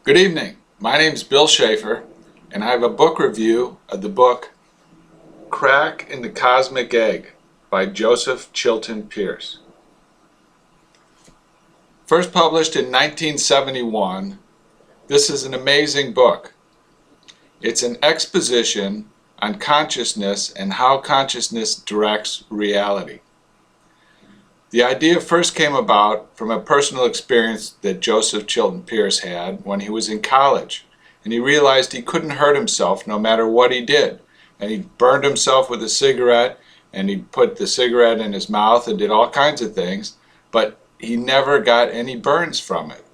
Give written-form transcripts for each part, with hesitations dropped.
Good evening. My name is Bill Schaeffer, and I have a book review of the book Crack in the Cosmic Egg by Chilton Pearce. First published in 1971, this is an amazing book. It's an exposition on consciousness and how consciousness directs reality. The idea first came about from a personal experience that Chilton Pearce had when he was in college, and he realized he couldn't hurt himself no matter what he did. And he burned himself with a cigarette, and he put the cigarette in his mouth and did all kinds of things, but he never got any burns from it.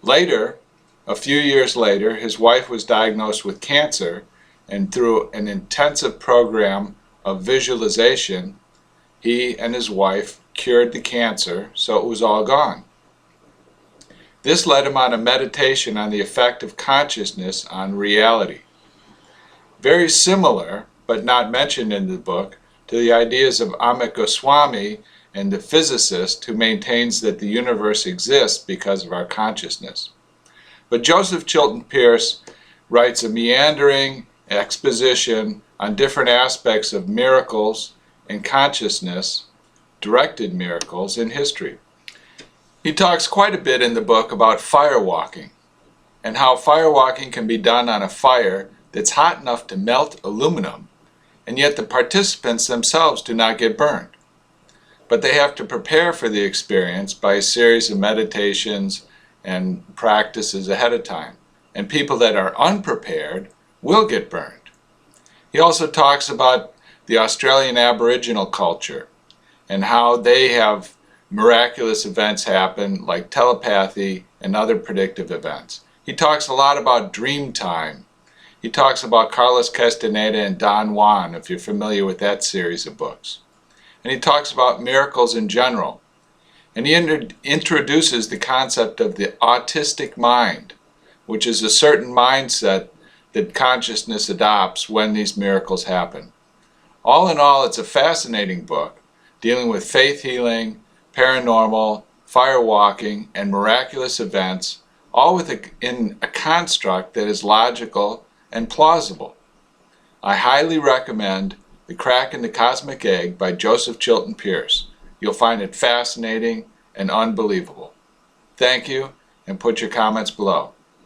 Later, a few years later, his wife was diagnosed with cancer, and through an intensive program of visualization, he and his wife cured the cancer, so it was all gone. This led him on a meditation on the effect of consciousness on reality. Very similar, but not mentioned in the book, to the ideas of Amit Goswami and the physicist who maintains that the universe exists because of our consciousness. But Chilton Pearce writes a meandering exposition on different aspects of miracles and consciousness, directed miracles in history. He talks quite a bit in the book about firewalking and how firewalking can be done on a fire that's hot enough to melt aluminum, and yet the participants themselves do not get burned. But they have to prepare for the experience by a series of meditations and practices ahead of time, and people that are unprepared will get burned. He also talks about the Australian Aboriginal culture and how they have miraculous events happen like telepathy and other predictive events. He talks a lot about dream time. He talks about Carlos Castaneda and Don Juan, if you're familiar with that series of books. And he talks about miracles in general. And he introduces the concept of the autistic mind, which is a certain mindset that consciousness adopts when these miracles happen. All in all, it's a fascinating book dealing with faith healing, paranormal, firewalking, and miraculous events, all within a construct that is logical and plausible. I highly recommend The Crack in the Cosmic Egg by Chilton Pearce. You'll find it fascinating and unbelievable. Thank you, and put your comments below.